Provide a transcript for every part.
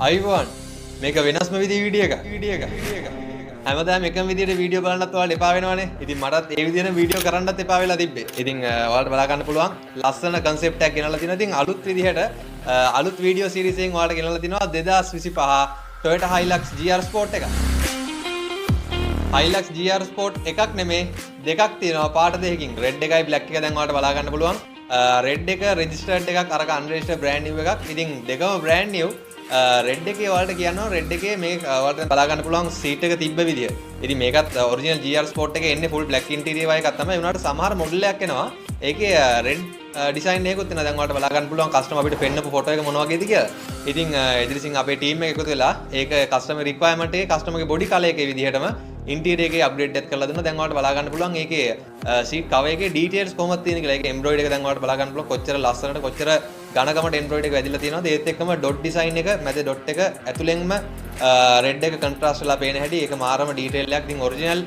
Ivan මේක වෙනස්ම විදිහේ වීඩියෝ එකක්. හැමදාම එකම විදිහට වීඩියෝ බලන්නත් ඔයාලට එපා වෙනවනේ. ඉතින් මටත් ඒ විදිහට වීඩියෝ කරන්නත් එපා වෙලා තිබ්බේ. ඉතින් ඔයාලට බලා ගන්න පුළුවන් ලස්සන concept එකක් ගෙනල්ලා තිනවා. ඉතින් අලුත් විදිහට අලුත් වීඩියෝ series එකෙන් ඔයාලට ගෙනල්ලා තිනවා 2025 Toyota Hilux GR Sport එක. Hilux GR Sport එකක් නෙමේ දෙකක් තියෙනවා පාට දෙකකින්. red එකයි black එක දැන් ඔයාලට බලා ගන්න පුළුවන්. red එක registered එකක් අරක unregistered brand new එකක්. ඉතින් දෙකම brand new. රෙඩ් එකේ ඔයාලට කියනවා රෙඩ් එකේ මේ ඔයාලට බලා ගන්න පුළුවන් සීට් එක තිබ්බ විදිය. ඉතින් මේකත් ඔරිජිනල් GR Sport එකේ එන්නේ full black interior එකක් තමයි. උනාට සමහර මොඩල් එකක් එනවා. ඒකේ රෙඩ් ඩිසයින් එකකුත් තියෙනවා. දැන් ඔයාලට බලා ගන්න පුළුවන් කස්ටමර් අපිට පෙන්නපු ෆොටෝ එක මොන වගේද කියලා. ඉතින් ඉදිරිසින් අපේ ටීම් එක එකතු වෙලා ඒක කස්ටමර් රික්වයර්මන්ට් එකේ කස්ටමර්ගේ බොඩි කලර් එකේ විදිහටම ඉන්ටීරියර් එකේ අප්ඩේට් එකක් කරලා දුන්නා. දැන් ඔයාලට බලා ගන්න පුළුවන් ඒකේ සීට් කවර් එකේ ඩීටේල්ස් කොහොමද තියෙන කියලා. ඒකේ එම්බ්‍රොයිඩර් එක දැන් ඔයාලට බලා ගන්න පුළුවන් කොච්චර ලස්සනට කොච්චර ඝනකමට එම්බ්‍රොයිඩර් එක වැදිලා තියෙනවද. ඒත් එක්කම ඩොට් ඩිසයින් එක මැද ඩොට් එක ඇතුලෙන්ම රෙඩ් එක කන්ට්‍රාස්ට් වෙලා පේන හැටි ඒක මාරම ඩීටේල් එකක්. ඉතින් ඔරිජිනල්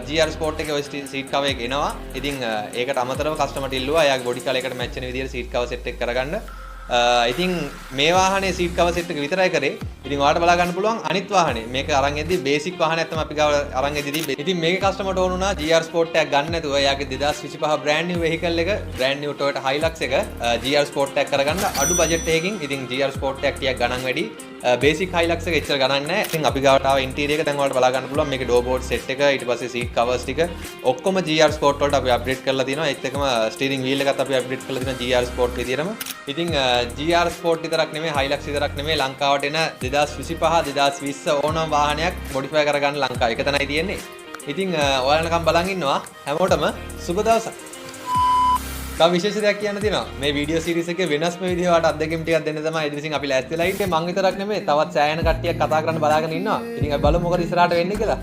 GR Sport එකේ ඔය සීට් කවර් එක එනවා. ඉතින් ඒකට අමතරව කස්ටමර්ට ඉල්ලුවා එයාගේ බොඩි කලර් එකට මැච් වෙන විදිහට සීට් කවර් සෙට් එක කරගන්න. ඉතින් මේ වාහනේ සීට් කවර් සෙට් එක විතරයි කරේ. ඉතින් ඔයාලට බලා ගන්න පුළුවන් අනිත් වාහනේ මේක අරන් එද්දි බේසික් වාහනයක් තමයි අපි ගාව අරන් එද්දි තිබ්බේ. ඉතින් මේකේ කස්ටමර්ට ඕන වුණා GR Sport එකක් ගන්න නැතුව එයාගේ 2025 brand new vehicle එක brand new Toyota Hilux එක GR Sport එකක් කරගන්න අඩු බජට් එකකින්. ඉතින් GR Sport එකක් ටිකක් ගණන් වැඩි. බේසික් Hilux එක එච්චර ගණන් නැහැ. ඉතින් අපි ගාවට ආව ඉන්ටීරියර් එක දැන් ඔයාලට බලා ගන්න පුළුවන්. මේකේ ඩෝර් බෝඩ් සෙට් එක ඊට පස්සේ සීට් කවර්ස් ටික ඔක්කොම GR Sport වලට අපි අප්ඩේට් කරලා තියෙනවා. ඒත් එක්කම ස්ටියරින් වීල් එකත් අපි අප්ඩේට් කරලා තියෙනවා GR Sport විදියටම. ඉතින් GR Sport විතරක් නෙමෙයි Hilux විතරක් නෙමෙයි ලංකාවට එන 2025 2020 ඕනම වාහනයක් මොඩිෆයි කරගන්න ලංකාවේ එක තැනයි තියෙන්නේ. ඉතින් ඔයාලනකම් බලන් ඉන්නවා හැමෝටම සුබ දවසක්. තව විශේෂ දෙයක් කියන්න තියෙනවා. මේ වීඩියෝ සීරීස් එකේ වෙනස්ම විදිහට අත්දැකීම් ටිකක් දෙන්න තමයි ඉදිරිසින් අපි ලෑස්ති වෙලා ඉන්නේ. මං විතරක් නෙමෙයි තවත් සෑහෙන කට්ටියක් කතා කරන්න බලාගෙන ඉන්නවා. ඉතින් අපි බලමු මොකද ඉස්සරහට වෙන්නේ කියලා.